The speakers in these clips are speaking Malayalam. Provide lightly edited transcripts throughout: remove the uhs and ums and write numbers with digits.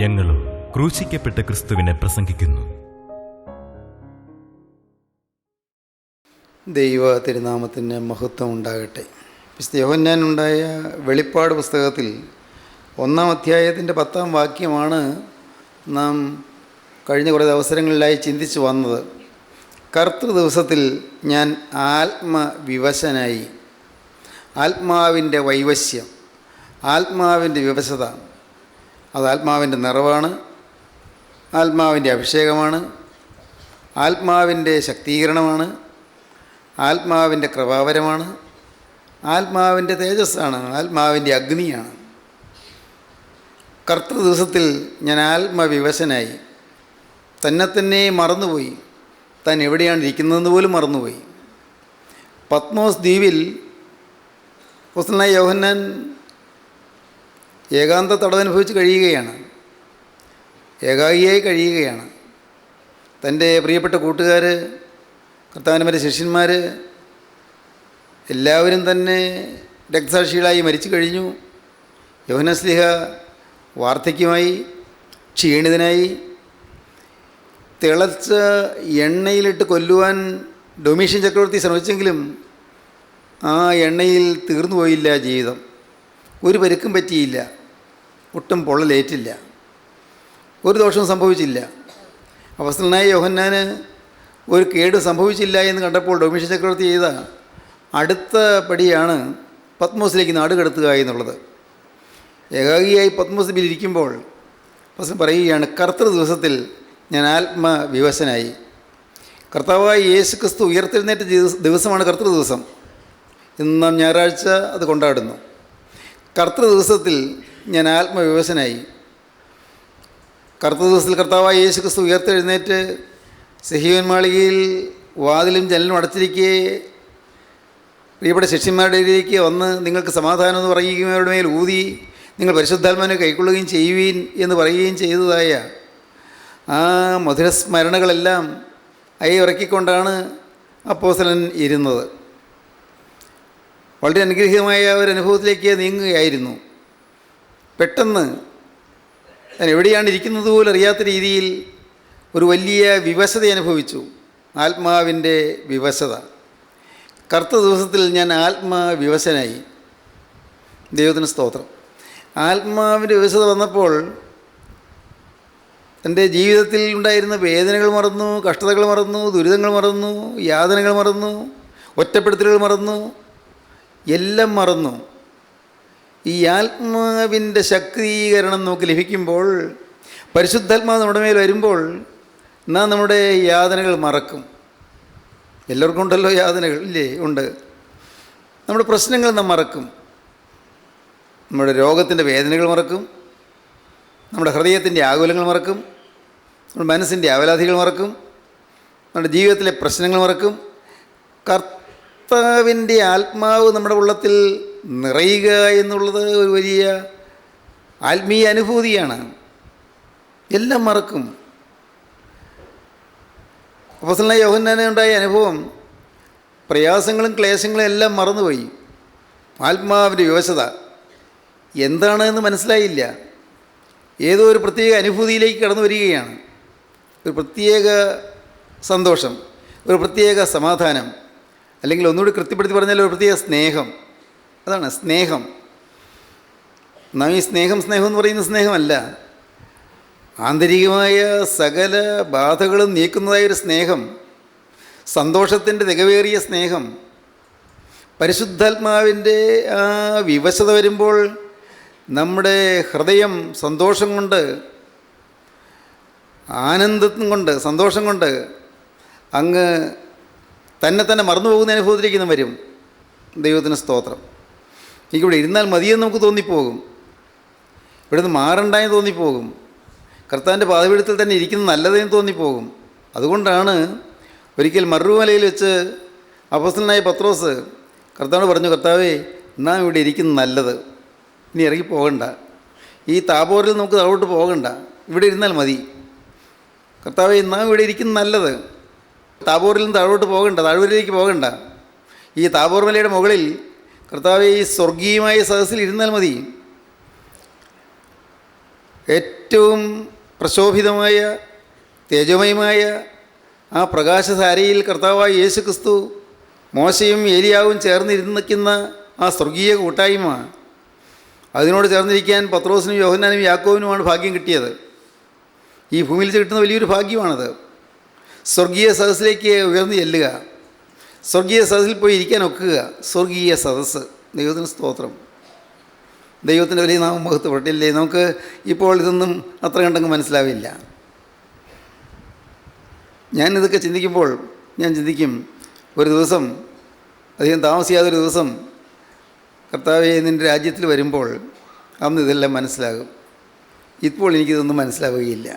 ഞങ്ങളും ക്രൂശിക്കപ്പെട്ട ക്രിസ്തുവിനെ പ്രസംഗിക്കുന്നു. ദൈവ തിരുനാമത്തിന് മഹത്വം ഉണ്ടാകട്ടെ. വിശുദ്ധ യോഹന്നാനുണ്ടായ വെളിപ്പാട് പുസ്തകത്തിൽ 1-ാം അധ്യായത്തിൻ്റെ 10-ാം വാക്യമാണ് നാം കഴിഞ്ഞ കുറേ അവസരങ്ങളിലായി ചിന്തിച്ചു വന്നത്. കർത്തൃ ദിവസത്തിൽ ഞാൻ ആത്മവിവശനായി. ആത്മാവിൻ്റെ വൈവശ്യം, ആത്മാവിൻ്റെ വിവശത, അത് ആത്മാവിൻ്റെ നിറവാണ്, ആത്മാവിൻ്റെ അഭിഷേകമാണ്, ആത്മാവിൻ്റെ ശക്തീകരണമാണ്, ആത്മാവിൻ്റെ കൃപാവരമാണ്, ആത്മാവിൻ്റെ തേജസ്സാണ്, ആത്മാവിൻ്റെ അഗ്നിയാണ്. കർത്തൃ ദിവസത്തിൽ ഞാൻ ആത്മവിവശനായി. തന്നെ മറന്നുപോയി. താൻ എവിടെയാണ് ഇരിക്കുന്നതെന്ന് പോലും മറന്നുപോയി. പത്മോസ് ദ്വീപിൽ അപ്പോസ്തലനായ യോഹന്നാൻ ഏകാന്ത തടവനുഭവിച്ച് കഴിയുകയാണ്, ഏകാഗിയായി കഴിയുകയാണ്. തൻ്റെ പ്രിയപ്പെട്ട കൂട്ടുകാർ, കർത്താവിൻ്റെ ശിഷ്യന്മാർ എല്ലാവരും തന്നെ രക്തസാക്ഷികളായി മരിച്ചു കഴിഞ്ഞു. യോഹന്നാൻ ശ്ലീഹ വാർദ്ധക്യമായി, ക്ഷീണിതനായി. തിളച്ച എണ്ണയിലിട്ട് കൊല്ലുവാൻ ഡൊമീഷ്യൻ ചക്രവർത്തി ശ്രമിച്ചെങ്കിലും ആ എണ്ണയിൽ തീർന്നു പോയില്ല ജീവിതം. ഒരു പരുക്കും പറ്റിയില്ല, ഒട്ടും പൊള്ളലേറ്റില്ല, ഒരു ദോഷവും സംഭവിച്ചില്ല. അപ്പോസ്തലനായ യോഹന്നാന് ഒരു കേട് സംഭവിച്ചില്ല എന്ന് കണ്ടപ്പോൾ ഡൊമീഷ്യൻ ചക്രവർത്തി ചെയ്ത അടുത്ത പടിയാണ് പത്മോസിലേക്ക് നാടുകടത്തുക എന്നുള്ളത്. ഏകാഗിയായി പത്മോസ് ദ്വീപിൽ ഇരിക്കുമ്പോൾ അപ്പോസ്തലൻ പറയുകയാണ്, കർത്തൃ ദിവസത്തിൽ ഞാൻ ആത്മവിവശനായി. കർത്താവായ യേശു ക്രിസ്തു ഉയർത്തെഴുന്നേറ്റ ദിവസമാണ് കർത്തൃ ദിവസം. ഇന്ന് നാം ഞായറാഴ്ച അത് കൊണ്ടാടുന്നു. കർത്തൃ ദിവസത്തിൽ ഞാൻ ആത്മവിവശനായി. കർത്തൃ ദിവസത്തിൽ കർത്താവായ യേശു ക്രിസ്തു ഉയർത്തെഴുന്നേറ്റ് സിഹിയോൻ മാളികയിൽ വാതിലും ജനലും അടച്ചിരിക്കെ പ്രിയപ്പെട്ട ശിഷ്യന്മാരുടെ ഇടയിലേക്ക് വന്ന് നിങ്ങൾക്ക് സമാധാനം എന്ന് പറയുകയും മേൽ ഊതി നിങ്ങൾ പരിശുദ്ധാത്മാവിനെ കൈക്കൊള്ളുകയും ചെയ്യുവീൻ എന്ന് പറയുകയും ചെയ്തതായ ആ മധുരസ്മരണകളെല്ലാം അയവിറക്കിക്കൊണ്ടാണ് അപ്പോസ്തലൻ ഇരുന്നത്. വളരെ അനുഗ്രഹീതമായ ഒരു അനുഭവത്തിലേക്ക് നീങ്ങുകയായിരുന്നു. പെട്ടെന്ന് ഞാൻ എവിടെയാണ് ഇരിക്കുന്നത് പോലും അറിയാത്ത രീതിയിൽ ഒരു വലിയ വിവശത അനുഭവിച്ചു, ആത്മാവിൻ്റെ വിവശത. കർത്തൃ ദിവസത്തിൽ ഞാൻ ആത്മവിവശനായി. ദൈവത്തിന് സ്തോത്രം. ആത്മാവിൻ്റെ വിവശത വന്നപ്പോൾ എൻ്റെ ജീവിതത്തിൽ ഉണ്ടായിരുന്ന വേദനകൾ മറന്നു, കഷ്ടതകൾ മറന്നു, ദുരിതങ്ങൾ മറന്നു, യാതനകൾ മറന്നു, ഒറ്റപ്പെടുത്തലുകൾ മറന്നു, എല്ലാം മറന്നു. ഈ ആത്മാവിൻ്റെ ശക്തീകരണം നമുക്ക് ലഭിക്കുമ്പോൾ, പരിശുദ്ധാത്മാവ് നമ്മുടെ മേൽ വരുമ്പോൾ നാം നമ്മുടെ യാതനകൾ മറക്കും. എല്ലാവർക്കും ഉണ്ടല്ലോ യാതനകൾ, ഇല്ലേ? ഉണ്ട്. നമ്മുടെ പ്രശ്നങ്ങൾ നാം മറക്കും, നമ്മുടെ രോഗത്തിൻ്റെ വേദനകൾ മറക്കും, നമ്മുടെ ഹൃദയത്തിൻ്റെ ആകുലങ്ങൾ മറക്കും, നമ്മുടെ മനസ്സിൻ്റെ അവലാധികൾ മറക്കും, നമ്മുടെ ജീവിതത്തിലെ പ്രശ്നങ്ങൾ മറക്കും. കർത്താവിൻ്റെ ആത്മാവ് നമ്മുടെ ഉള്ളത്തിൽ നിറയുക എന്നുള്ളത് ഒരു വലിയ ആത്മീയ അനുഭൂതിയാണ്. എല്ലാം മറക്കും. അപ്പോസ്തലനായ യോഹന്നാന് ഉണ്ടായ അനുഭവം പ്രയാസങ്ങളും ക്ലേശങ്ങളും എല്ലാം മറന്നുപോയി. ആത്മാവിൻ്റെ വിവശത എന്താണെന്ന് മനസ്സിലായില്ല. ഏതോ ഒരു പ്രത്യേക അനുഭൂതിയിലേക്ക് കടന്നു വരികയാണ്. ഒരു പ്രത്യേക സന്തോഷം, ഒരു പ്രത്യേക സമാധാനം, അല്ലെങ്കിൽ ഒന്നുകൂടി കൃത്യപ്പെടുത്തി പറഞ്ഞാൽ ഒരു പ്രത്യേക സ്നേഹം. അതാണ് സ്നേഹം. നാം ഈ സ്നേഹം എന്ന് പറയുന്ന സ്നേഹമല്ല, ആന്തരികമായ സകല ബാധകളും നീക്കുന്നതായൊരു സ്നേഹം, സന്തോഷത്തിൻ്റെ തികവേറിയ സ്നേഹം. പരിശുദ്ധാത്മാവിൻ്റെ ആ വിവശത വരുമ്പോൾ നമ്മുടെ ഹൃദയം സന്തോഷം കൊണ്ട്, ആനന്ദം കൊണ്ട്, സന്തോഷം കൊണ്ട് അങ്ങ് തന്നെ മറന്നു പോകുന്ന അനുഭവത്തിലേക്ക് നാം വരും. ദൈവത്തിന് സ്തോത്രം. എനിക്കിവിടെ ഇരുന്നാൽ മതിയെന്ന് നമുക്ക് തോന്നിപ്പോകും, ഇവിടുന്ന് മാറണ്ടായെന്ന് തോന്നിപ്പോകും, കർത്താവിൻ്റെ പാദപീഠത്തിൽ തന്നെ ഇരിക്കുന്നത് നല്ലതെന്ന് തോന്നിപ്പോകും. അതുകൊണ്ടാണ് ഒരിക്കൽ മറുമലയിൽ വെച്ച് അപ്പോസ്തലനായ പത്രോസ് കർത്താവിനോട് പറഞ്ഞു, കർത്താവേ, നാം ഇവിടെ ഇരിക്കുന്നത് നല്ലത്, ഇനി ഇറങ്ങി പോകണ്ട, ഈ താബോറിൽ നമുക്ക് താഴോട്ട് പോകണ്ട, ഇവിടെ ഇരുന്നാൽ മതി. കർത്താവേ, നാം ഇവിടെ ഇരിക്കുന്നത് നല്ലത്, താബോറിൽ നിന്ന് താഴോട്ട് പോകണ്ട, താഴ്വരയിലേക്ക് പോകണ്ട, ഈ താബോർ മലയുടെ മുകളിൽ കർത്താവേ ഈ സ്വർഗീയമായ സദസ്സിൽ ഇരുന്നാൽ മതി. ഏറ്റവും പ്രശോഭിതമായ തേജോമയമായ ആ പ്രകാശധാരയിൽ കർത്താവായ യേശു ക്രിസ്തു മോശയും ഏലിയാവും ചേർന്നിരുന്നിരിക്കുന്ന ആ സ്വർഗീയ കൂട്ടായ്മ, അതിനോട് ചേർന്നിരിക്കാൻ പത്രോസിനും യോഹന്നാനും യാക്കോവിനുമാണ് ഭാഗ്യം കിട്ടിയത്. ഈ ഭൂമിയിൽ കിട്ടുന്ന വലിയൊരു ഭാഗ്യമാണത്. സ്വർഗീയ സദസ്സിലേക്ക് ഉയർന്നു ചെല്ലുക, സ്വർഗീയ സദസ്സിൽ പോയി ഇരിക്കാൻ ഒക്കുക. സ്വർഗീയ സദസ്സ്, ദൈവത്തിന് സ്തോത്രം. ദൈവത്തിൻ്റെ വലിയ നാമം മഹത്വപ്പെട്ടില്ലേ. നമുക്ക് ഇപ്പോൾ ഇതൊന്നും അത്ര കണ്ടങ്ങ് മനസ്സിലാവില്ല. ഞാനിതൊക്കെ ചിന്തിക്കുമ്പോൾ ഞാൻ ചിന്തിക്കും, ഒരു ദിവസം, അധികം താമസിയാതൊരു ദിവസം കർത്താവേ നിൻ്റെ രാജ്യത്തിൽ വരുമ്പോൾ അന്ന് ഇതെല്ലാം മനസ്സിലാകും. ഇപ്പോൾ എനിക്കിതൊന്നും മനസ്സിലാവുകയില്ല.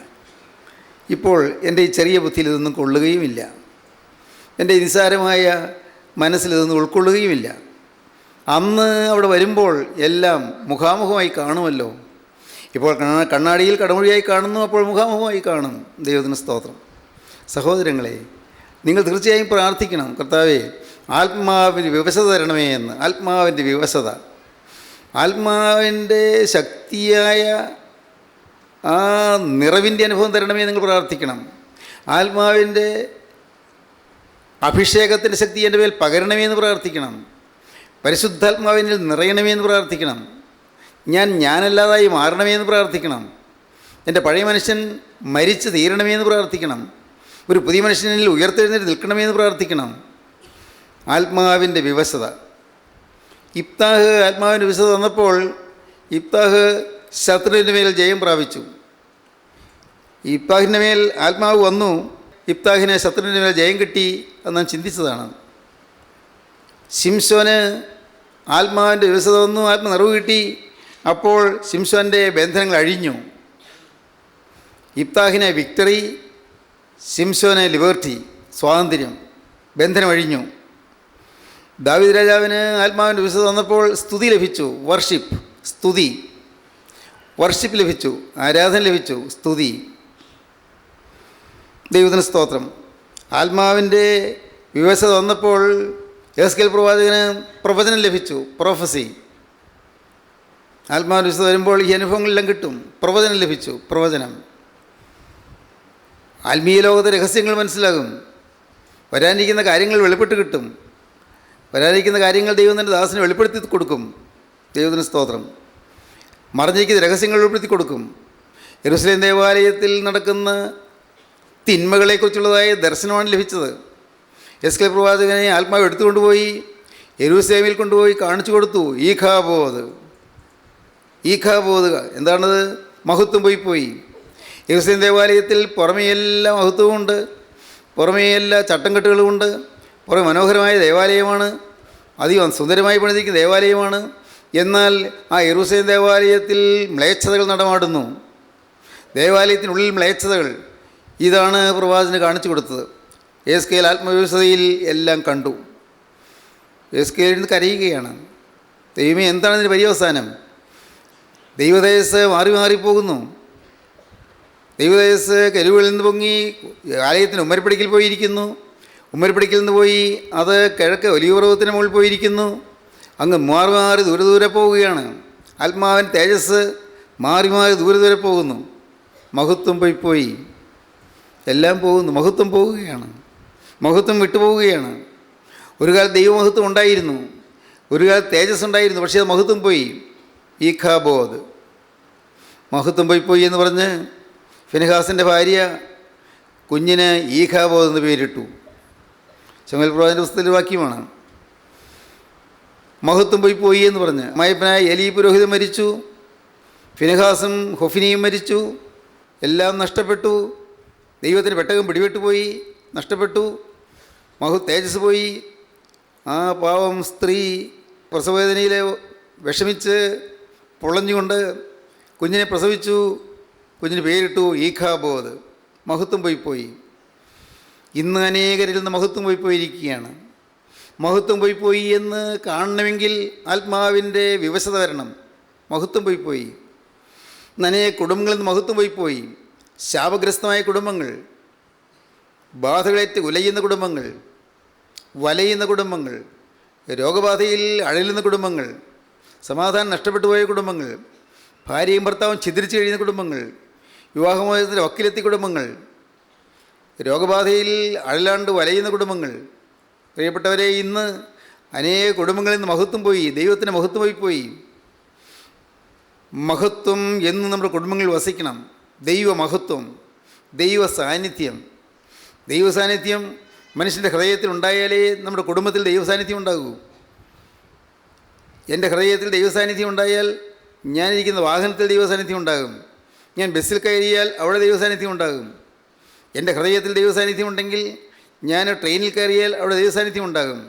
ഇപ്പോൾ എൻ്റെ ഈ ചെറിയ ബുദ്ധിയിൽ ഇതൊന്നും കൊള്ളുകയുമില്ല. എൻ്റെ നിസ്സാരമായ മനസ്സിലിതൊന്നും ഉൾക്കൊള്ളുകയുമില്ല. അന്ന് അവിടെ വരുമ്പോൾ എല്ലാം മുഖാമുഖമായി കാണുമല്ലോ. ഇപ്പോൾ കണ്ണാടിയിൽ കടമൊഴിയായി കാണുന്നു, അപ്പോൾ മുഖാമുഖമായി കാണും. ദൈവത്തിന് സ്തോത്രം. സഹോദരങ്ങളെ, നിങ്ങൾ തീർച്ചയായും പ്രാർത്ഥിക്കണം, കർത്താവേ ആത്മാവിന് വിവശത തരണമേ എന്ന്. ആത്മാവിൻ്റെ വിവശത, ആത്മാവിൻ്റെ ശക്തിയായ ആ നിറവിൻ്റെ അനുഭവം തരണമേ നിങ്ങൾ പ്രാർത്ഥിക്കണം. ആത്മാവിൻ്റെ അഭിഷേകത്തിൻ്റെ ശക്തി എൻ്റെ മേൽ പകരണമേ എന്ന് പ്രാർത്ഥിക്കണം. പരിശുദ്ധാത്മാവിനിൽ നിറയണമേ എന്ന് പ്രാർത്ഥിക്കണം. ഞാനല്ലാതായി മാറണമേ എന്ന് പ്രാർത്ഥിക്കണം. എൻ്റെ പഴയ മനുഷ്യൻ മരിച്ച് തീരണമേ എന്ന് പ്രാർത്ഥിക്കണം. ഒരു പുതിയ മനുഷ്യനിൽ ഉയർത്തെഴുന്നേറ്റ് നിൽക്കണമേ എന്ന് പ്രാർത്ഥിക്കണം. ആത്മാവിൻ്റെ വിവശത. ഇബ്താഹ് ആത്മാവിൻ്റെ വിവശത വന്നപ്പോൾ ഇബ്താഹ് ശത്രുവിൻ്റെ മേൽ ജയം പ്രാപിച്ചു. ഇബ്താഹിൻ്റെ മേൽ ആത്മാവ് വന്നു, ഇബ്താഹിന് ശത്രുവിൻ്റെ മേൽ ജയം കിട്ടി എന്ന് നാം ചിന്തിച്ചതാണ്. ശിംശോന് ആത്മാവിൻ്റെ വിവശത വന്നു, ആത്മനിറവ് കിട്ടി. അപ്പോൾ ശിംശോൻ്റെ ബന്ധനങ്ങൾ അഴിഞ്ഞു. ഇബ്താഹിന് വിക്ടറി, ശിംശോന് ലിബർട്ടി, സ്വാതന്ത്ര്യം, ബന്ധനം അഴിഞ്ഞു. ദാവീദ് രാജാവിന് ആത്മാവിൻ്റെ വിവശത വന്നപ്പോൾ സ്തുതി ലഭിച്ചു, വർഷിപ്പ്, സ്തുതി, വർഷിപ്പ് ലഭിച്ചു, ആരാധന ലഭിച്ചു, സ്തുതി. ദൈവത്തിന് സ്തോത്രം. ആത്മാവിൻ്റെ വിവശത വന്നപ്പോൾ യെഹെസ്കേൽ പ്രവാചകന് പ്രവചനം ലഭിച്ചു, പ്രൊഫസി. ആത്മാവിൻ്റെ വിവശത വരുമ്പോൾ ഈ അനുഭവങ്ങളെല്ലാം കിട്ടും. പ്രവചനം ലഭിച്ചു, പ്രവചനം. ആത്മീയ ലോകത്തെ രഹസ്യങ്ങൾ മനസ്സിലാകും. വരാനിരിക്കുന്ന കാര്യങ്ങൾ വെളിപ്പെട്ട് കിട്ടും. വരാനിരിക്കുന്ന കാര്യങ്ങൾ ദൈവം തൻ്റെ ദാസന് വെളിപ്പെടുത്തി കൊടുക്കും. ദൈവത്തിന് സ്തോത്രം. മറഞ്ഞിരിക്കുന്ന രഹസ്യങ്ങൾ വെളിപ്പെടുത്തി കൊടുക്കും. യെരൂശലേം ദേവാലയത്തിൽ നടക്കുന്ന തിന്മകളെക്കുറിച്ചുള്ളതായ ദർശനമാണ് ലഭിച്ചത്. യെഹെസ്കേൽ പ്രവാചകനെ ആത്മാവ് എടുത്തുകൊണ്ടുപോയി യെരൂശലേമിൽ കൊണ്ടുപോയി കാണിച്ചു കൊടുത്തു. ഈഖാബോധ്, ഈഖാബോധ് എന്താണത്? മഹത്വം പോയി. യെരൂശലേം ദേവാലയത്തിൽ പുറമേയെല്ലാം മഹത്വമുണ്ട്, പുറമേയെല്ലാം ചട്ടംകെട്ടുകളുമുണ്ട്. പുറമെ മനോഹരമായ ദേവാലയമാണ്, അധികം സുന്ദരമായി പണിതിരിക്കുന്ന ദേവാലയമാണ്. എന്നാൽ ആ യെരൂശലേം ദേവാലയത്തിൽ മ്ലേച്ഛതകൾ നടമാടുന്നു. ദേവാലയത്തിനുള്ളിൽ മ്ലേച്ഛതകൾ. ഇതാണ് പ്രവാചകന് കാണിച്ചു കൊടുത്തത്. യെഹെസ്കേൽ ആത്മവിവശതയിൽ എല്ലാം കണ്ടു. യെഹെസ്കേൽ ഇരുന്ന് കരയുകയാണ്. ദൈവമേ, എന്താണ് ഇതിൻ്റെ പര്യവസാനം? ദൈവതേജസ്സ് മാറിപ്പോകുന്നു. ദൈവതേജസ്സ് കരുവുകളിൽ നിന്ന് പൊങ്ങി ആലയത്തിന് ഉമ്മരപ്പടിക്കൽ പോയിരിക്കുന്നു. ഉമ്മരപ്പടിക്കൽ നിന്ന് പോയി അത് കിഴക്ക് ഒലിവ് പർവ്വതത്തിന് മുകളിൽ പോയിരിക്കുന്നു. അങ്ങ് മാറി ദൂരെ പോവുകയാണ്. ആത്മാവിൻ്റെ തേജസ് മാറി ദൂരെ പോകുന്നു. മഹത്വം പോയി, എല്ലാം പോകുന്നു. മഹത്വം പോവുകയാണ്, മഹത്വം വിട്ടുപോവുകയാണ്. ഒരു കാലത്ത് ദൈവമഹത്വം ഉണ്ടായിരുന്നു, ഒരു കാലത്ത് തേജസ് ഉണ്ടായിരുന്നു. പക്ഷേ അത് മഹത്വം പോയി. ഈഖാബോധ്, മഹത്വം പോയി എന്ന് പറഞ്ഞ് ഫിനെഹാസിൻ്റെ ഭാര്യ കുഞ്ഞിന് ഈഖാബോധ് എന്ന് പേരിട്ടു. ശമൂവേൽ പ്രവാചകൻ്റെ പുസ്തകത്തിലെ വാക്യമാണ്. മഹത്വം പോയി എന്ന് പറഞ്ഞ് മയപ്പനായ എലി പുരോഹിതൻ മരിച്ചു, ഫിനെഹാസും ഹൊഫിനിയും മരിച്ചു. എല്ലാം നഷ്ടപ്പെട്ടു. ദൈവത്തിന് പെട്ടകം പിടിവിട്ടുപോയി, നഷ്ടപ്പെട്ടു. തേജസ് പോയി. ആ പാവം സ്ത്രീ പ്രസവവേദനയിൽ വിഷമിച്ച് പൊളഞ്ഞുകൊണ്ട് കുഞ്ഞിനെ പ്രസവിച്ചു. കുഞ്ഞിന് പേരിട്ടു ഈഖാബോധ്. മഹത്വം പോയി. ഇന്ന് അനേകരിൽ നിന്ന് മഹത്വം പോയിരിക്കുകയാണ്. മഹത്വം പോയി എന്ന് കാണണമെങ്കിൽ ആത്മാവിൻ്റെ വിവശത വരണം. മഹത്വം പോയി. ഇന്ന് അനേക കുടുംബങ്ങളിൽ നിന്ന് മഹത്വം പോയി. ശാപഗ്രസ്തമായ കുടുംബങ്ങൾ, ബാധകളേറ്റ് ഉലയുന്ന കുടുംബങ്ങൾ, വലയുന്ന കുടുംബങ്ങൾ, രോഗബാധയിൽ അഴലുന്ന കുടുംബങ്ങൾ, സമാധാനം നഷ്ടപ്പെട്ടു പോയ കുടുംബങ്ങൾ, ഭാര്യയും ഭർത്താവും ഛിദ്രിച്ച് കഴിയുന്ന കുടുംബങ്ങൾ, വിവാഹമോചനത്തിൻ്റെ വക്കിലെത്തി കുടുംബങ്ങൾ, രോഗബാധയിൽ അഴലാണ്ട് വലയുന്ന കുടുംബങ്ങൾ. പ്രിയപ്പെട്ടവരെ, ഇന്ന് അനേക കുടുംബങ്ങളിൽ നിന്ന് മഹത്വം പോയി, ദൈവത്തിൻ്റെ മഹത്വം പോയി. മഹത്വം എന്ന് നമ്മുടെ കുടുംബങ്ങളിൽ വസിക്കണം. ദൈവമഹത്വം, ദൈവ സാന്നിധ്യം. ദൈവസാന്നിധ്യം മനുഷ്യൻ്റെ ഹൃദയത്തിൽ ഉണ്ടായാലേ നമ്മുടെ കുടുംബത്തിൽ ദൈവസാന്നിധ്യം ഉണ്ടാകൂ. എൻ്റെ ഹൃദയത്തിൽ ദൈവസാന്നിധ്യം ഉണ്ടായാൽ ഞാനിരിക്കുന്ന വാഹനത്തിൽ ദൈവസാന്നിധ്യം ഉണ്ടാകും. ഞാൻ ബസ്സിൽ കയറിയാൽ അവിടെ ദൈവസാന്നിധ്യം ഉണ്ടാകും. എൻ്റെ ഹൃദയത്തിൽ ദൈവസാന്നിധ്യം ഉണ്ടെങ്കിൽ ഞാൻ ട്രെയിനിൽ കയറിയാൽ അവിടെ ദൈവസാന്നിധ്യം ഉണ്ടാകും.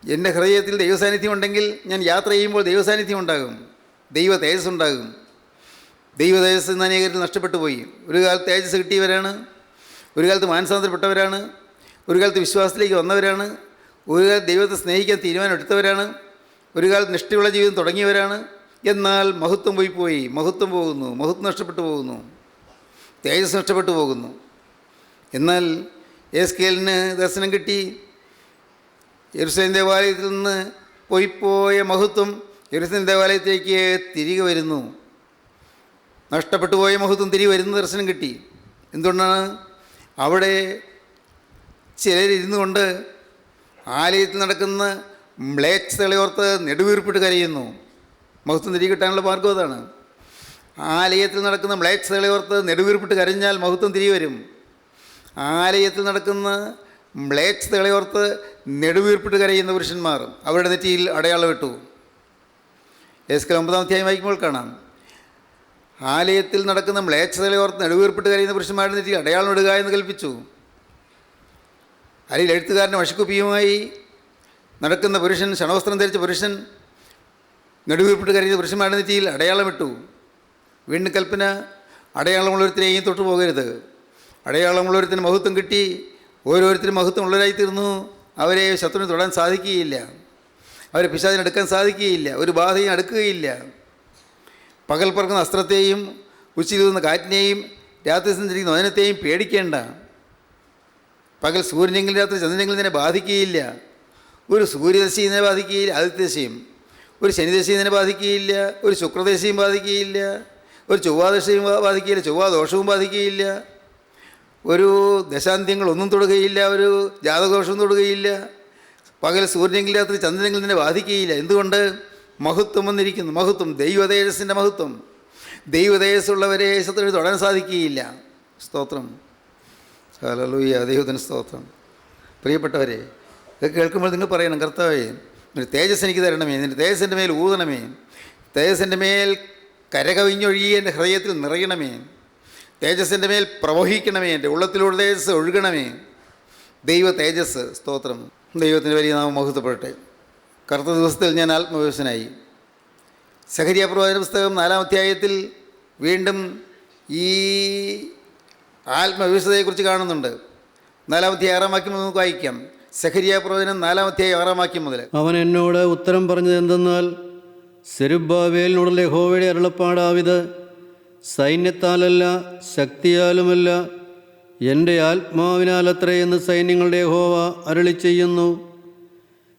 എൻ്റെ ഹൃദയത്തിൽ ദൈവസാന്നിധ്യം ഉണ്ടെങ്കിൽ ഞാൻ യാത്ര ചെയ്യുമ്പോൾ ദൈവസാന്നിധ്യം ഉണ്ടാകും. ദൈവ തേജസ് ഉണ്ടാകും. ദൈവ തേജസ് ഇന്ന് അനേകരിൽ നഷ്ടപ്പെട്ടു പോയി. ഒരു കാലത്ത് തേജസ് കിട്ടിയവരാണ്, ഒരു കാലത്ത് മാനസാന്തരപ്പെട്ടവരാണ്, ഒരു കാലത്ത് വിശ്വാസത്തിലേക്ക് വന്നവരാണ്, ഒരു കാലത്ത് ദൈവത്തെ സ്നേഹിക്കാൻ തീരുമാനം എടുത്തവരാണ്, ഒരു കാലത്ത് നിഷ്ഠയുള്ള ജീവിതം തുടങ്ങിയവരാണ്. എന്നാൽ മഹത്വം പോയി, മഹത്വം പോകുന്നു, മഹത്വം നഷ്ടപ്പെട്ടു പോകുന്നു, തേജസ് നഷ്ടപ്പെട്ടു പോകുന്നു. എന്നാൽ എസ്കേലിന് ദർശനം കിട്ടി. യെരൂശലേം ദേവാലയത്തിൽ നിന്ന് പോയ മഹത്വം യെരൂശലേം ദേവാലയത്തിലേക്ക് തിരികെ വരുന്നു. നഷ്ടപ്പെട്ടു പോയ മഹത്വം തിരികെ വരുന്ന ദർശനം കിട്ടി. എന്തുകൊണ്ടാണ്? അവിടെ ചിലരിരുന്നു കൊണ്ട് ആലയത്തിൽ നടക്കുന്ന മ്ലേച്ഛതകളെ ഓർത്ത് നെടുവീർപ്പിട്ട് കരയുന്നു. മഹത്വം തിരികെ കിട്ടാനുള്ള മാർഗ്ഗം അതാണ്. ആലയത്തിൽ നടക്കുന്ന മ്ലേച്ഛതകളെ ഓർത്ത് നെടുവീർപ്പിട്ട് കരഞ്ഞാൽ മഹത്വം തിരികെ വരും. ആലയത്തിൽ നടക്കുന്ന മ്ലേച്ഛതകളെ ഓർത്ത് നെടുവീർപ്പിട്ട് കരയുന്ന പുരുഷന്മാർ അവരുടെ നെറ്റിയിൽ അടയാളം ഇട്ടു. എസ്കേൽ 9-ാം അധ്യായം വായിക്കുമ്പോൾ കാണാം. ആലയത്തിൽ നടക്കുന്ന മ്ലേച്ഛതകളെ ഓർത്ത് നെടുവീർപ്പിട്ട് കരയുന്ന പുരുഷന്മാരുടെ നെറ്റിയിൽ അടയാളം ഇടുക എന്ന് കൽപ്പിച്ചു. അല്ലെങ്കിൽ എഴുത്തുകാരൻ്റെ മഷിക്കുപ്പിയുമായി നടക്കുന്ന പുരുഷൻ, ക്ഷണവസ്ത്രം ധരിച്ച പുരുഷൻ നെടുവീർപ്പിട്ട് കരയുന്ന പുരുഷന്മാരുടെ നെറ്റിയിൽ അടയാളമിട്ടു. വീണ്ടും കൽപ്പന, അടയാളമുള്ളൊരുത്തിനെയും തൊട്ടു പോകരുത്. അടയാളമുള്ളൊരുത്തിന് മഹത്വം കിട്ടി, ഓരോരുത്തരും മഹത്വം ഉള്ളവരായിത്തീർന്നു. അവരെ ശത്രുവിന് തൊടാൻ സാധിക്കുകയില്ല, അവരെ പിശാചിനെടുക്കാൻ സാധിക്കുകയില്ല, ഒരു ബാധയും അടുക്കുകയില്ല. പകൽ പറക്കുന്ന അസ്ത്രത്തെയും ഉച്ചയിലുന്ന കാറ്റിനെയും രാത്രി സഞ്ചരിക്കുന്ന വചനത്തെയും പേടിക്കേണ്ട. പകൽ സൂര്യനെങ്കിലും രാത്രി ചന്ദ്രനെങ്കിലും ഇതിനെ ബാധിക്കുകയില്ല. ഒരു സൂര്യദശയും ഇതിനെ ബാധിക്കുകയില്ല, ആദിത്യദശയും. ഒരു ശനിദശയും ഇതിനെ ബാധിക്കുകയില്ല, ഒരു ശുക്രദശയും ബാധിക്കുകയില്ല, ഒരു ചൊവ്വാദശയും ബാധിക്കുകയില്ല, ചൊവ്വാദോഷവും ബാധിക്കുകയില്ല, ഒരു ദശാന്ത്യങ്ങളൊന്നും തൊടുകയില്ല, ഒരു ജാതകദോഷവും തൊടുകയില്ല. പകൽ സൂര്യനെങ്കിലും രാത്രി ചന്ദ്രനെങ്കിലും ഇതിനെ ബാധിക്കുകയില്ല. എന്തുകൊണ്ട്? മഹത്വം വന്നിരിക്കുന്നു. മഹത്വം, ദൈവതേജസ്സിൻ്റെ മഹത്വം. ദൈവതേജസ്സുള്ളവരെ ശത്രുവിന് തൊടാൻ സാധിക്കുകയില്ല. സ്തോത്രം, ഹല്ലേലൂയ, ദൈവത്തിന് സ്തോത്രം. പ്രിയപ്പെട്ടവരെ, ഇതൊക്കെ കേൾക്കുമ്പോൾ നിങ്ങൾ പറയണം, കർത്താവേ, ഒരു തേജസ് എനിക്ക് തരണമേ, നിൻ്റെ തേജസ്സിൻ്റെ മേൽ ഊതണമേ, തേജസ്സിൻ്റെ മേൽ കരകവിഞ്ഞൊഴുകി എൻ്റെ ഹൃദയത്തിൽ നിറയണമേ, തേജസ്സിൻ്റെ മേൽ പ്രവഹിക്കണമേ, എൻ്റെ ഉള്ളത്തിലൂടെ തേജസ് ഒഴുകണമേ. ദൈവ തേജസ്, സ്തോത്രം. ദൈവത്തിൻ്റെ വലിയ നാമം മഹത്വപ്പെടട്ടെ. കറുത്ത ദിവസത്തിൽ ഞാൻ ആത്മവിവശനായി. സഖരിയ പ്രവാചന പുസ്തകം 4-ാം അധ്യായത്തിൽ വീണ്ടും ഈ ആത്മവിവശതയെക്കുറിച്ച് കാണുന്നുണ്ട്. 4-ാം അധ്യായം 6-ാം വാക്യം നമുക്ക് വായിക്കാം. സഖരിയ പ്രവചനം 4-ാം അധ്യായം 6-ാം വാക്യം മുതൽ. അവൻ എന്നോട് ഉത്തരം പറഞ്ഞത് എന്തെന്നാൽ, സെരുബ്ബാബേലിനോടുള്ള യഹോവയുടെ അരുളപ്പാടാവിത്, സൈന്യത്താലല്ല ശക്തിയാലുമല്ല എൻ്റെ ആത്മാവിനാലത്രേ എന്ന് സൈന്യങ്ങളുടെ യഹോവ അരുളി ചെയ്യുന്നു.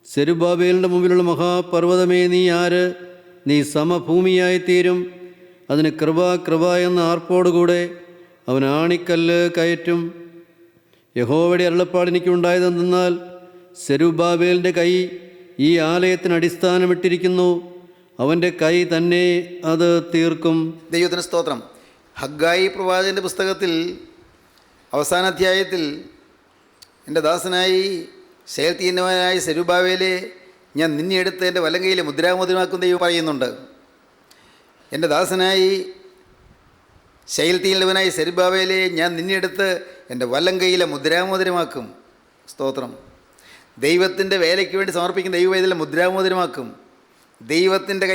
സെരുബ്ബാബേലിൻ്റെ മുമ്പിലുള്ള മഹാപർവ്വതമേ, നീ ആര്? നീ സമഭൂമിയായിത്തീരും. അതിന് കൃപ കൃപ എന്ന ആർപ്പോടുകൂടെ അവൻ ആണിക്കല്ല് കയറ്റും. യഹോവയുടെ അരുളപ്പാട് എനിക്കുണ്ടായതെന്തെന്നാൽ, സെരുബ്ബാബേലിൻ്റെ കൈ ഈ ആലയത്തിന് അടിസ്ഥാനമിട്ടിരിക്കുന്നു, അവൻ്റെ കൈ തന്നെ അത് തീർക്കും. ദൈവത്തിന് സ്തോത്രം. ഹഗ്ഗായി പ്രവാചകൻ്റെ പുസ്തകത്തിൽ അവസാന അധ്യായത്തിൽ, എൻ്റെ ദാസനായി ശേൽത്തീനവനായ സെരുബ്ബാബേലെ, ഞാൻ നിന്നെ എടുത്ത് എൻ്റെ വലങ്കയിലെ മുദ്രാമോദ്രമാക്കും ദൈവം പറയുന്നുണ്ട്. എൻ്റെ ദാസനായി ശൈൽത്തീനവനായി സെരുബ്ബാബേലെ, ഞാൻ നിന്നെ എടുത്ത് എൻ്റെ വലങ്കയിലെ മുദ്രാമോദ്രമാക്കും. സ്തോത്രം. ദൈവത്തിൻ്റെ വേലയ്ക്ക് വേണ്ടി സമർപ്പിക്കുന്ന ദൈവവേദിയിലെ മുദ്രാമോദ്രമാക്കും. ദൈവത്തിൻ്റെ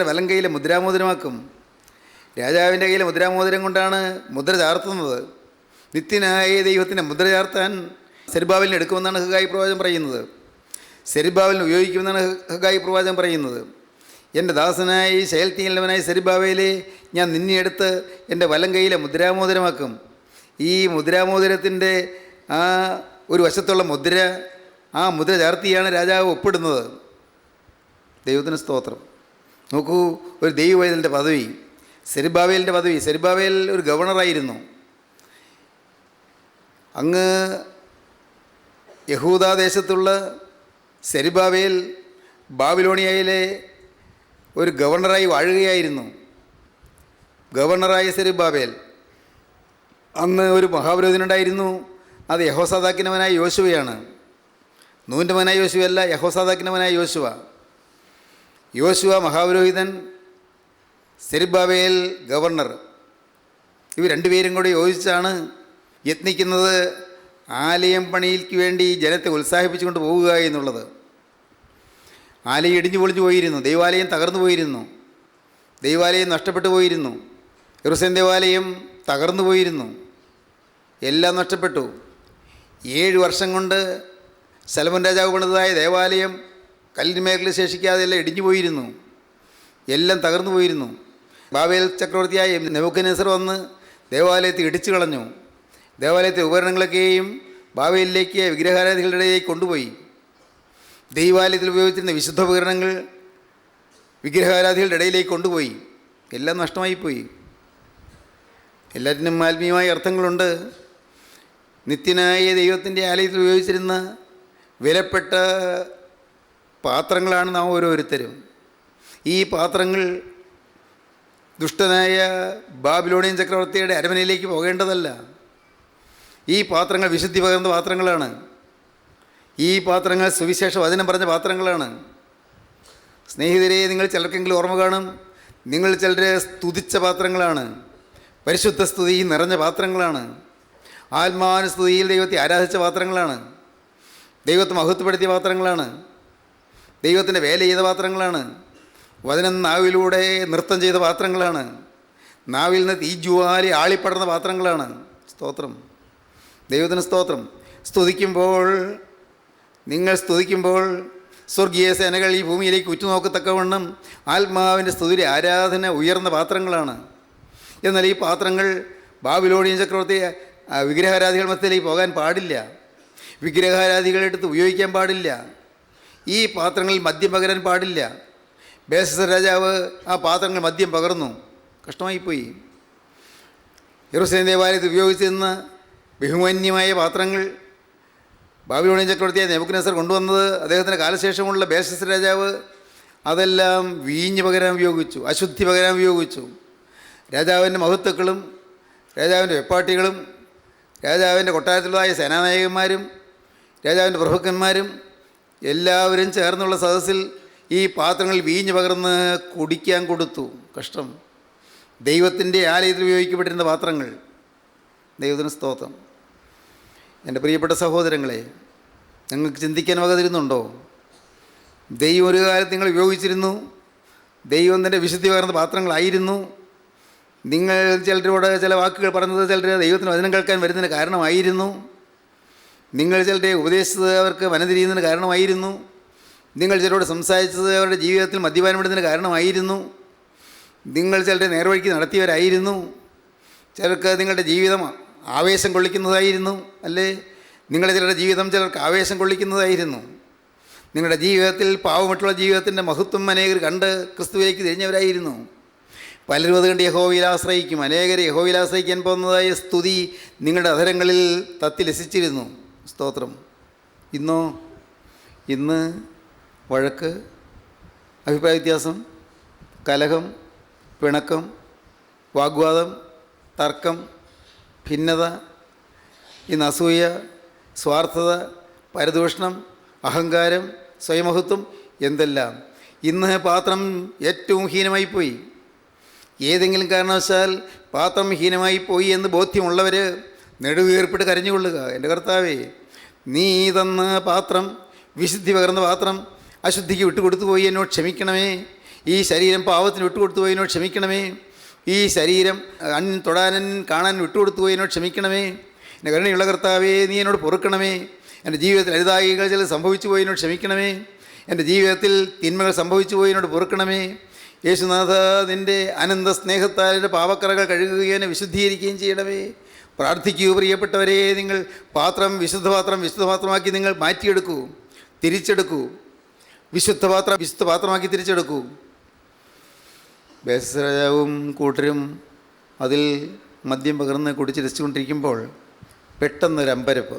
വലങ്കയിലെ മുദ്രാമോദ്രമാക്കും. രാജാവിൻ്റെ കയ്യിലെ മുദ്രാമോതിരം കൊണ്ടാണ് മുദ്ര ചാർത്തുന്നത്. നിത്യനായ ദൈവത്തിൻ്റെ മുദ്ര ചാർത്താൻ സെരുബ്ബാബേലിനെ എടുക്കുമെന്നാണ് ഹഗ്ഗായി പ്രവാചകൻ പറയുന്നത്. സെരുബ്ബാബേലിനെ ഉപയോഗിക്കുമെന്നാണ് ഹഗ്ഗായി പ്രവാചകൻ പറയുന്നത്. എൻ്റെ ദാസനായി ശേൽത്തീനവനായ സെരുബ്ബാബേലെ, ഞാൻ നിന്നെ എടുത്ത് എൻ്റെ വലങ്കയിലെ മുദ്രാമോതിരമാക്കും. ഈ മുദ്രാമോതിരത്തിൻ്റെ ആ ഒരു വശത്തുള്ള മുദ്ര, ആ മുദ്ര ചാർത്തിയാണ് രാജാവ് ഒപ്പിടുന്നത്. ദൈവത്തിന് സ്തോത്രം. നോക്കൂ, ഒരു ദൈവവേദൻ്റെ പദവി, സെരുബ്ബാബേലിൻ്റെ പദവി. സെരുബ്ബാബേൽ ഒരു ഗവർണറായിരുന്നു. അങ്ങ് യഹൂദാദേശത്തുള്ള സെരുബ്ബാബേൽ ബാബിലോണിയയിലെ ഒരു ഗവർണറായി വാഴുകയായിരുന്നു. ഗവർണറായ സെരുബ്ബാബേൽ അന്ന് ഒരു മഹാപുരോഹിതനുണ്ടായിരുന്നു. അത് യഹോസാദാക്കിൻ്റെ മകനായ യോശുവയാണ്. നൂൻ്റെ മകനായ യോശുവല്ല, യഹോസാദാക്കിൻ്റെ മകനായ യോശുവ. യോശുവ മഹാപുരോഹിതൻ, സെരുബ്ബാബേൽ ഗവർണർ. ഇവർ രണ്ടുപേരും കൂടി യോജിച്ചാണ് യത്നിക്കുന്നത് ആലയം പണിക്ക് വേണ്ടി ജനത്തെ ഉത്സാഹിപ്പിച്ചുകൊണ്ട് പോവുക എന്നുള്ളത്. ആലയം ഇടിഞ്ഞു പൊളിഞ്ഞു പോയിരുന്നു. ദൈവാലയം തകർന്നു പോയിരുന്നു. ദൈവാലയം നഷ്ടപ്പെട്ടു പോയിരുന്നു. യെരൂശലേം ദേവാലയം തകർന്നു പോയിരുന്നു. എല്ലാം നഷ്ടപ്പെട്ടു. 7 വർഷം കൊണ്ട് ശലോമോൻ രാജാവ് പണിതതായ ദേവാലയം കല്ലിന്മേൽ ശേഷിക്കാതെ എല്ലാം ഇടിഞ്ഞു പോയിരുന്നു. എല്ലാം തകർന്നു പോയിരുന്നു. ബാബേൽ ചക്രവർത്തിയായ നെബൂഖദ്നേസർ വന്ന് ദേവാലയത്തെ ഇടിച്ചു കളഞ്ഞു. ദേവാലയത്തെ ഉപകരണങ്ങളൊക്കെയും ബാബേലിലേക്ക് വിഗ്രഹാരാധികളുടെ ഇടയിലേക്ക് കൊണ്ടുപോയി. ദൈവാലയത്തിൽ ഉപയോഗിച്ചിരുന്ന വിശുദ്ധ ഉപകരണങ്ങൾ വിഗ്രഹാരാധികളുടെ ഇടയിലേക്ക് കൊണ്ടുപോയി. എല്ലാം നഷ്ടമായിപ്പോയി. എല്ലാറ്റിനും ആത്മീയമായ അർത്ഥങ്ങളുണ്ട്. നിത്യനായ ദൈവത്തിൻ്റെ ആലയത്തിൽ ഉപയോഗിച്ചിരുന്ന വിലപ്പെട്ട പാത്രങ്ങളാണ് നാം ഓരോരുത്തരും. ഈ പാത്രങ്ങൾ ദുഷ്ടനായ ബാബിലോണിയൻ ചക്രവർത്തിയുടെ അരമനയിലേക്ക് പോകേണ്ടതല്ല. ഈ പാത്രങ്ങൾ വിശുദ്ധി പകർന്ന പാത്രങ്ങളാണ്. ഈ പാത്രങ്ങൾ സുവിശേഷ വചനം പറഞ്ഞ പാത്രങ്ങളാണ്. സ്നേഹിതരെ, നിങ്ങൾ ചിലർക്കെങ്കിലും ഓർമ്മ കാണും, നിങ്ങൾ ചിലരെ സ്തുതിച്ച പാത്രങ്ങളാണ്. പരിശുദ്ധ സ്തുതി നിറഞ്ഞ പാത്രങ്ങളാണ്. ആത്മാനുസ്തുതിയിൽ ദൈവത്തെ ആരാധിച്ച പാത്രങ്ങളാണ്. ദൈവത്തെ മഹത്വപ്പെടുത്തിയ പാത്രങ്ങളാണ്. ദൈവത്തിൻ്റെ വേല ചെയ്ത പാത്രങ്ങളാണ്. വചനം നാവിലൂടെ നൃത്തം ചെയ്ത പാത്രങ്ങളാണ്. നാവിൽ നിന്ന് തീജ്വാലി ആളിപ്പടർന്ന പാത്രങ്ങളാണ്. സ്തോത്രം, ദൈവത്തിന് സ്തോത്രം. നിങ്ങൾ സ്തുതിക്കുമ്പോൾ സ്വർഗീയ സേനകൾ ഈ ഭൂമിയിലേക്ക് ഉറ്റുനോക്കത്തക്കവണ്ണം ആത്മാവിൻ്റെ സ്തുതിയുടെ ആരാധന ഉയർന്ന പാത്രങ്ങളാണ്. എന്നാൽ ഈ പാത്രങ്ങൾ ബാബിലോണിയൻ ചക്രവർത്തി വിഗ്രഹാരാധികൾ മധ്യത്തിലേക്ക് പോകാൻ പാടില്ല. വിഗ്രഹാരാധികളെടുത്ത് ഉപയോഗിക്കാൻ പാടില്ല. ഈ പാത്രങ്ങളിൽ മദ്യം പകരാൻ പാടില്ല. ബേൽശസ്സർ രാജാവ് ആ പാത്രങ്ങൾ മദ്യം പകർന്നു. കഷ്ടമായിപ്പോയി. യെരൂശലേം ദേവാലയത്തിൽ ഉപയോഗിച്ചിരുന്ന ബഹുമാന്യമായ പാത്രങ്ങൾ ബാബിലോണിയൻ ചക്രവർത്തിയായ നെബൂഖദ്നേസർ കൊണ്ടുവന്നത് അദ്ദേഹത്തിൻ്റെ കാലശേഷമുള്ള ബേൽശസ്സർ രാജാവ് അതെല്ലാം വീഞ്ഞ് പകരാൻ ഉപയോഗിച്ചു, അശുദ്ധി പകരാൻ ഉപയോഗിച്ചു. രാജാവിൻ്റെ മഹത്തുക്കളും രാജാവിൻ്റെ വെപ്പാട്ടികളും രാജാവിൻ്റെ കൊട്ടാരത്തിലുള്ളതായ സേനാനായകന്മാരും രാജാവിൻ്റെ പ്രഭുക്കന്മാരും എല്ലാവരും ചേർന്നുള്ള സദസ്സിൽ ഈ പാത്രങ്ങളിൽ വീഞ്ഞ് പകർന്ന് കുടിക്കാൻ കൊടുത്തു. കഷ്ടം. ദൈവത്തിൻ്റെ ആലയത്തിൽ ഉപയോഗിക്കപ്പെട്ടിരുന്ന പാത്രങ്ങൾ. ദൈവത്തിന് സ്തോത്രം. എൻ്റെ പ്രിയപ്പെട്ട സഹോദരങ്ങളെ, നിങ്ങൾക്ക് ചിന്തിക്കാൻ വക തരുന്നുണ്ടോ? ദൈവം ഒരു കാലത്ത് നിങ്ങൾ ഉപയോഗിച്ചിരുന്നു. ദൈവം തൻ്റെ വിശുദ്ധി പകർന്ന പാത്രങ്ങളായിരുന്നു. നിങ്ങൾ ചിലരോട് ചില വാക്കുകൾ പറഞ്ഞത് ചിലർ ദൈവത്തിന് വചനം കേൾക്കാൻ വരുന്നതിന് കാരണമായിരുന്നു. നിങ്ങൾ ചിലരെ ഉപദേശിച്ചത് അവർക്ക് മനംതിരിയുന്നതിന് കാരണമായിരുന്നു. നിങ്ങൾ ചിലരോട് സംസാരിച്ചത് അവരുടെ ജീവിതത്തിൽ മദ്യപാനം ഇടുന്നതിന് കാരണമായിരുന്നു. നിങ്ങൾ ചിലരെ നേർവഴിക്ക് നടത്തിയവരായിരുന്നു. ചിലർക്ക് നിങ്ങളുടെ ജീവിതം ആവേശം കൊള്ളിക്കുന്നതായിരുന്നു, അല്ലേ? നിങ്ങളുടെ ചിലരുടെ ജീവിതം ചിലർക്ക് ആവേശം കൊള്ളിക്കുന്നതായിരുന്നു. നിങ്ങളുടെ ജീവിതത്തിൽ പാവമറ്റുള്ള ജീവിതത്തിൻ്റെ മഹത്വം അനേകർ കണ്ട് ക്രിസ്തുവിലേക്ക് തിരിഞ്ഞവരായിരുന്നു. പലരും അത് കണ്ട് യഹോവയിൽ ആശ്രയിക്കും. അനേകർ യഹോവയിൽ ആശ്രയിക്കാൻ പോകുന്നതായ സ്തുതി നിങ്ങളുടെ അധരങ്ങളിൽ തത്തി ലസിച്ചിരുന്നു. സ്തോത്രം. ഇന്ന് വഴക്ക്, അഭിപ്രായ വ്യത്യാസം, കലഹം, പിണക്കം, വാഗ്വാദം, തർക്കം, ഭിന്നത, ഇന്ന് അസൂയ, സ്വാർത്ഥത, പരദൂഷണം, അഹങ്കാരം, സ്വയമഹത്വം, എന്തെല്ലാം. ഇന്ന് പാത്രം ഏറ്റവും ഹീനമായിപ്പോയി. ഏതെങ്കിലും കാരണവശാൽ പാത്രം ഹീനമായി പോയി എന്ന് ബോധ്യമുള്ളവർ നെടുവീർപ്പിട്ട് കരഞ്ഞുകൊള്ളുക. എൻ്റെ കർത്താവേ, നീ തന്ന പാത്രം, വിശുദ്ധി പകർന്ന പാത്രം അശുദ്ധിക്ക് വിട്ടുകൊടുത്തു പോയി, എന്നോട് ക്ഷമിക്കണമേ. ഈ ശരീരം പാവത്തിന് വിട്ടുകൊടുത്തു പോയി, എന്നോട് ക്ഷമിക്കണമേ. ഈ ശരീരം തൊടാനും കാണാൻ വിട്ടുകൊടുത്തു പോയി, എന്നോട് ക്ഷമിക്കണമേ. എൻ്റെ കരുണയുള്ള കർത്താവേ, നീ എന്നോട് പൊറുക്കണമേ. എൻ്റെ ജീവിതത്തിൽ അരുതായികൾ ചില സംഭവിച്ചു പോയി, എന്നോട് ക്ഷമിക്കണമേ. എൻ്റെ ജീവിതത്തിൽ തിന്മകൾ സംഭവിച്ചു പോയി, എന്നോട് പൊറുക്കണമേ. യേശുനാഥ, നിൻ്റെ അനന്ത സ്നേഹത്താൽ എൻ്റെ പാപക്കറകൾ കഴുകുകയും എന്നെ വിശുദ്ധീകരിക്കുകയും ചെയ്യണമേ. പ്രാർത്ഥിക്കൂ പ്രിയപ്പെട്ടവരെ. നിങ്ങൾ പാത്രം വിശുദ്ധപാത്രമാക്കി നിങ്ങൾ മാറ്റിയെടുക്കൂ, തിരിച്ചെടുക്കൂ. വിശുദ്ധപാത്രമാക്കി തിരിച്ചെടുക്കൂ. ബേസസ് രാജാവും കൂട്ടരും അതിൽ മദ്യം പകർന്ന് കുടിച്ച് രസിച്ചുകൊണ്ടിരിക്കുമ്പോൾ പെട്ടെന്നൊരു അമ്പരപ്പ്.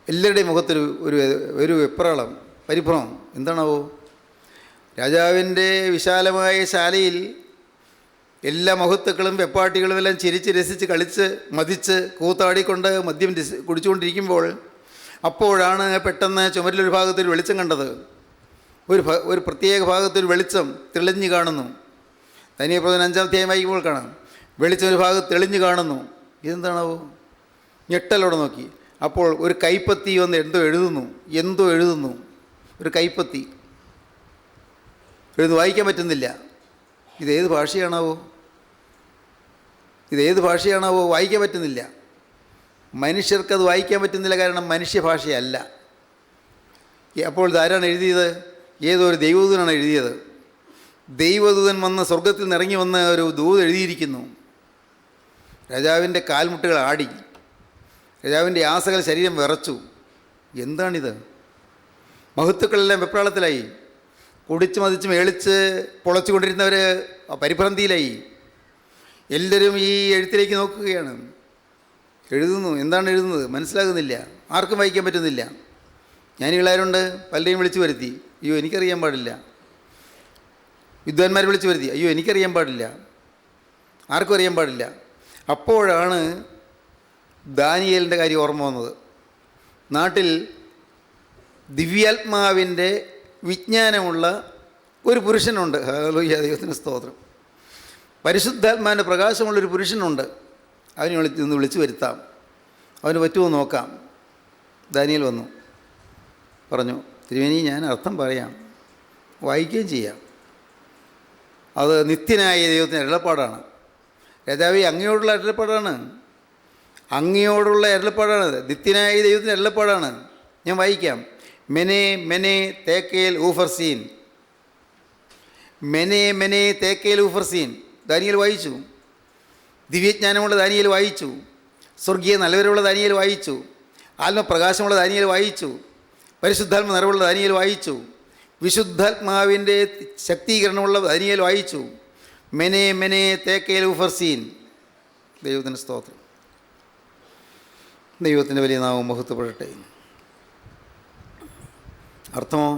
എല്ലാവരുടെയും മുഖത്തൊരു ഒരു ഒരു വെപ്രാളം, പരിഭ്രമം. എന്താണാവോ? രാജാവിൻ്റെ വിശാലമായ ശാലയിൽ എല്ലാ മഹത്തുക്കളും വെപ്പാട്ടികളും എല്ലാം ചിരിച്ച് രസിച്ച് കളിച്ച് മതിച്ച് കൂത്താടിക്കൊണ്ട് മദ്യം കുടിച്ചുകൊണ്ടിരിക്കുമ്പോൾ അപ്പോഴാണ് പെട്ടെന്ന് ചുമരിലൊരു ഭാഗത്തൊരു വെളിച്ചം കണ്ടത്. ഒരു പ്രത്യേക ഭാഗത്തൊരു വെളിച്ചം തെളിഞ്ഞു കാണുന്നു. ദാനിയേൽ പ്രവചനം 5-ാം അധ്യായം വായിക്കുമ്പോൾ കാണാം, വെളിച്ചം ഒരു ഭാഗത്ത് തെളിഞ്ഞു കാണുന്നു. ഇതെന്താണാവോ? ഞെട്ടലോടെ നോക്കി. അപ്പോൾ ഒരു കൈപ്പത്തി വന്ന് എന്തോ എഴുതുന്നു. ഒരു കൈപ്പത്തി വായിക്കാൻ പറ്റുന്നില്ല. ഇതേത് ഭാഷയാണാവോ? വായിക്കാൻ പറ്റുന്നില്ല. മനുഷ്യർക്കത് വായിക്കാൻ പറ്റുന്നില്ല, കാരണം മനുഷ്യഭാഷയല്ല. അപ്പോൾ ഇതാരാണ് എഴുതിയത്? ഏതോ ഒരു ദൈവദൂതനാണ് എഴുതിയത്. ദൈവദൂതൻ വന്ന് സ്വർഗത്തിൽ നിന്ന് ഇറങ്ങി വന്ന് ഒരു ദൂത് എഴുതിയിരിക്കുന്നു. രാജാവിൻ്റെ കാൽമുട്ടുകൾ ആടി, രാജാവിൻ്റെ ആസകല ശരീരം വിറച്ചു. എന്താണിത്? മഹത്തുക്കളെല്ലാം വെപ്രാളത്തിലായി. കുടിച്ച് മതിച്ച് മേളിച്ച് പൊളച്ചുകൊണ്ടിരുന്നവർ പരിഭ്രാന്തിയിലായി. എല്ലാവരും ഈ എഴുത്തിലേക്ക് നോക്കുകയാണ്. എഴുതുന്നു. എന്താണ് എഴുതുന്നത്? മനസ്സിലാകുന്നില്ല. ആർക്കും വായിക്കാൻ പറ്റുന്നില്ല. ജ്ഞാനികളാരുണ്ട്? പലരെയും വിളിച്ചു വരുത്തി. അയ്യോ, എനിക്കറിയാൻ പാടില്ല. വിദ്വാൻമാരെ വിളിച്ചു വരുത്തി. അയ്യോ, എനിക്കറിയാൻ പാടില്ല. ആർക്കും അറിയാൻ പാടില്ല. അപ്പോഴാണ് ദാനിയേലിൻ്റെ കാര്യം ഓർമ്മ വന്നത്. നാട്ടിൽ ദിവ്യാത്മാവിൻ്റെ വിജ്ഞാനമുള്ള ഒരു പുരുഷനുണ്ട്. ഹല്ലേലൂയ, ദൈവത്തിന് സ്തോത്രം. പരിശുദ്ധാത്മാവിൻ്റെ പ്രകാശമുള്ളൊരു പുരുഷനുണ്ട്. അവനെ ഒന്ന് വിളിച്ചു വരുത്താം, അവന് പറ്റുമോ നോക്കാം. ദാനിയേൽ വന്നു, പറഞ്ഞു, തിരുമേനി, ഞാൻ അർത്ഥം പറയാം, വായിക്കുകയും ചെയ്യാം. അത് നിത്യനായ ദൈവത്തിൻ്റെ അരുളപ്പാടാണ്. രാജാവേ, അങ്ങയോടുള്ള അരുളപ്പാടാണ്. നിത്യനായ ദൈവത്തിൻ്റെ അരുളപ്പാടാണ്. ഞാൻ വായിക്കാം. മെനെ മെനെ തേക്കേൽ ഊഫർസീൻ. മെനെ മെനെ തേക്കേൽ ഊഫർസീൻ. ദാനിയേൽ വായിച്ചു. ദിവ്യജ്ഞാനമുള്ള ദാനിയേൽ വായിച്ചു. സ്വർഗീയ നല്ലവരുള്ള ദാനിയേൽ വായിച്ചു. ആത്മപ്രകാശമുള്ള ദാനിയേൽ വായിച്ചു. പരിശുദ്ധാത്മ നിറവുള്ള ദാനിയേൽ വായിച്ചു. വിശുദ്ധാത്മാവിൻ്റെ ശക്തീകരണമുള്ള ദാനിയേൽ വായിച്ചു. മെനെ മെനെ തേക്കേൽ ഊഫർസീൻ. ദൈവത്തിൻ്റെ സ്തോത്രം. ദൈവത്തിൻ്റെ വലിയ നാമം മഹത്വപ്പെടട്ടെ. അർത്ഥമോ?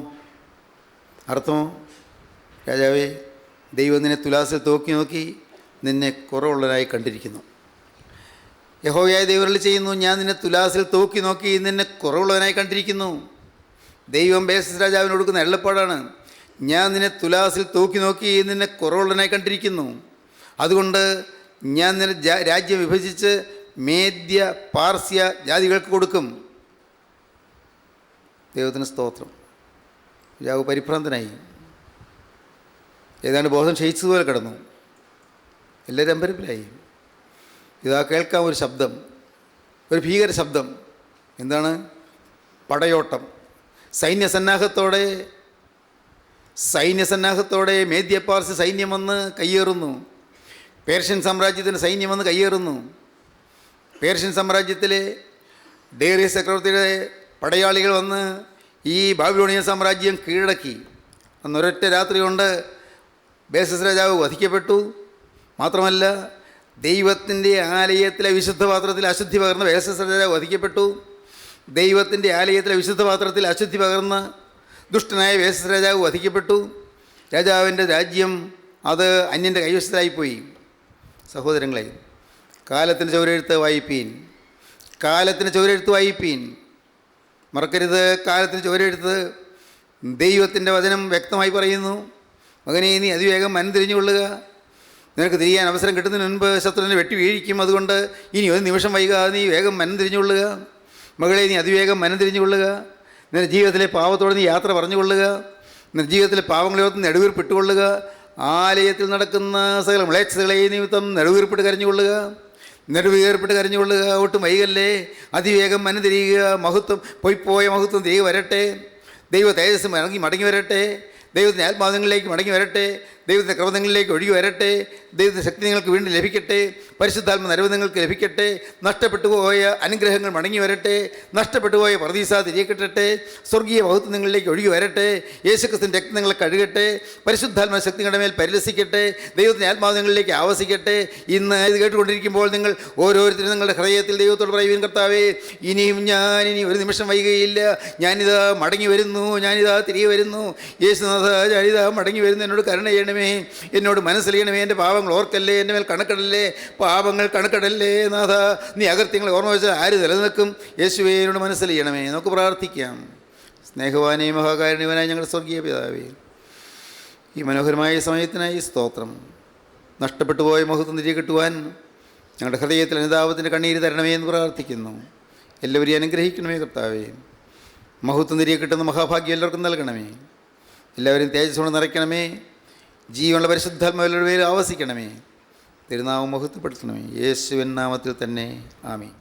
രാജാവേ, ദൈവം നിന്നെ തുലാസിൽ തൂക്കി നോക്കി നിന്നെ കുറവുള്ളവനായി കണ്ടിരിക്കുന്നു. യഹോവയായ ദൈവത്തിൽ ചെയ്യുന്നു, ഞാൻ നിന്നെ തുലാസിൽ തൂക്കി നോക്കി നിന്നെ കുറവുള്ളവനായി കണ്ടിരിക്കുന്നു. ദൈവം ബേസസ് രാജാവിന് കൊടുക്കുന്ന അരുളപ്പാടാണ്. ഞാൻ നിന്നെ തുലാസിൽ തൂക്കി നോക്കി നിന്നെ കുറവുള്ളവനായി കണ്ടിരിക്കുന്നു. അതുകൊണ്ട് ഞാൻ നിന്നെ രാജ്യം വിഭജിച്ച് മേദ്യ പാർസ്യ ജാതികൾക്ക് കൊടുക്കും. ദൈവത്തിന് സ്തോത്രം. രാജാവ് പരിഭ്രാന്തനായി, ഏതാണ്ട് ബോധം ക്ഷയിച്ചതുപോലെ കിടന്നു. എല്ലാവരും അമ്പരപ്പിലായി. ഇതാ കേൾക്കാം ഒരു ശബ്ദം, ഒരു ഭീകര ശബ്ദം. എന്താണ്? പടയോട്ടം. സൈന്യസന്നാഹത്തോടെ മേദ്യപാർസ്യ സൈന്യം വന്ന് കയ്യേറുന്നു. പേർഷ്യൻ സാമ്രാജ്യത്തിൻ്റെ സൈന്യം വന്ന് കയ്യേറുന്നു. പേർഷ്യൻ സാമ്രാജ്യത്തിലെ ഡേറിയസ് ചക്രവർത്തിയുടെ പടയാളികൾ വന്ന് ഈ ബാബിലോണിയൻ സാമ്രാജ്യം കീഴടക്കി. അന്നൊരൊറ്റ രാത്രി കൊണ്ട് ബേസസ് രാജാവ് വധിക്കപ്പെട്ടു. മാത്രമല്ല, ദൈവത്തിൻ്റെ ആലയത്തിലെ വിശുദ്ധ പാത്രത്തിൽ അശുദ്ധി പകർന്ന ബേസസ് രാജാവ് വധിക്കപ്പെട്ടു. ദൈവത്തിൻ്റെ ആലയത്തിലെ വിശുദ്ധ പാത്രത്തിൽ അശുദ്ധി പകർന്ന ദുഷ്ടനായ ബേസസ് രാജാവ് വധിക്കപ്പെട്ടു. രാജാവിൻ്റെ രാജ്യം അത് അന്യൻ്റെ കൈവശത്തിലായിപ്പോയി. സഹോദരങ്ങളെ, കാലത്തിന് ചുവരെഴുത്ത് വായിപ്പീൻ. മറക്കരുത്, കാലത്തിന് ചുവരെഴുത്ത്. ദൈവത്തിൻ്റെ വചനം വ്യക്തമായി പറയുന്നു, മകനെ, നീ അതിവേഗം മനംതിരിഞ്ഞുകൊള്ളുക. നിനക്ക് തിരിയാൻ അവസരം കിട്ടുന്നതിന് മുൻപ് ശത്രുവിനെ വെട്ടി വീഴിക്കും. അതുകൊണ്ട് ഇനി ഒരു നിമിഷം വൈകാതെ നീ വേഗം മനംതിരിഞ്ഞുകൊള്ളുക. മകളെ, നീ അതിവേഗം മനംതിരിഞ്ഞുകൊള്ളുക. നിന്റെ ജീവിതത്തിലെ പാവത്തോടെ നീ യാത്ര പറഞ്ഞുകൊള്ളുക. നിന്റെ ജീവിതത്തിലെ പാവങ്ങളോർത്ത് നെടുവീർപ്പിട്ടുകൊള്ളുക. ആലയത്തിൽ നടക്കുന്ന സകല മ്ലേച്ഛതകളെ നിമിത്തം നെടുവീർപ്പിട്ട് കരഞ്ഞുകൊള്ളുക. ഒട്ടും വൈകല്ലേ, അതിവേഗം മനംതിരിയുക. പോയ മഹത്വം തിരികെ വരട്ടെ. ദൈവ തേജസ് മടങ്ങി വരട്ടെ. ദൈവത്തിൻ്റെ ആത്മാവിലേക്ക് മടങ്ങി വരട്ടെ. ദൈവത്തിൻ്റെ ക്രമങ്ങളിലേക്ക് ഒഴുകി വരട്ടെ. ദൈവത്തിൻ്റെ ശക്തി നിങ്ങൾക്ക് വീണ്ടും ലഭിക്കട്ടെ. പരിശുദ്ധാത്മ നിറവ് നിങ്ങൾക്ക് ലഭിക്കട്ടെ. നഷ്ടപ്പെട്ടു പോയ അനുഗ്രഹങ്ങൾ മടങ്ങി വരട്ടെ. നഷ്ടപ്പെട്ടു പോയ പർദീസ തിരികെ കിട്ടട്ടെ. സ്വർഗീയ മഹത്വം നിങ്ങളിലേക്ക് ഒഴുകി വരട്ടെ. യേശുക്രിസ്തുവിൻ്റെ രക്തം നിങ്ങളെ കഴുകട്ടെ. പരിശുദ്ധാത്മ ശക്തി നിങ്ങളുടെ മേൽ പരിലസിക്കട്ടെ. ദൈവത്തിൻ്റെ ആത്മാവ് നിങ്ങളിലേക്ക് ആവസിക്കട്ടെ. ഇന്ന് ഇത് കേട്ടുകൊണ്ടിരിക്കുമ്പോൾ നിങ്ങൾ ഓരോരുത്തരും നിങ്ങളുടെ ഹൃദയത്തിൽ ദൈവത്തോട് പറയുവിൻ, കർത്താവേ, ഇനി ഒരു നിമിഷം വൈകുകയില്ല. ഞാനിതാ മടങ്ങി വരുന്നു, ഞാനിതാ തിരികെ വരുന്നു. യേശുനാഥ, ഞാനിതാ മടങ്ങി വരുന്നു. എന്നോട് കരുണ ചെയ്യണമേ, എന്നോട് മനസ്സിലെയ്യണമേ. എൻ്റെ പാപങ്ങൾ ഓർക്കല്ലേ, എൻ്റെ മേൽ കണക്കിടല്ലേ, പാപങ്ങൾ കണക്കിടല്ലേ. നാഥ, നീ അകൃത്യങ്ങളെ ഓർമ്മ വെച്ചാൽ ആര് നിലനിൽക്കും? യേശുവേ, എന്നോട് മനസ്സിലെയ്യണമേ. നമുക്ക് പ്രാർത്ഥിക്കാം. സ്നേഹവാനേ മഹാകാരുണ്യവാനായ ഞങ്ങളുടെ സ്വർഗീയ പിതാവേ, ഈ മനോഹരമായ സമയത്തിനായി സ്തോത്രം. നഷ്ടപ്പെട്ടു പോയ മഹത്വം തിരികെ കിട്ടുവാൻ ഞങ്ങളുടെ ഹൃദയത്തിൽ അനുതാപത്തിൻ്റെ കണ്ണീര് തരണമേ എന്ന് പ്രാർത്ഥിക്കുന്നു. എല്ലാവരെയും അനുഗ്രഹിക്കണമേ കർത്താവേ. മഹത്വം തിരികെ കിട്ടുന്ന മഹാഭാഗ്യം എല്ലാവർക്കും നൽകണമേ. എല്ലാവരെയും തേജസ്സോടെ നിറയ്ക്കണമേ. ജീവനുള്ള പരിശുദ്ധാത്മാവിലൂടെ ആവസിക്കണമേ. തിരുനാമം മഹത്വപ്പെടുത്തണമേ. യേശുവിൻ നാമത്തിൽ തന്നെ ആമീൻ.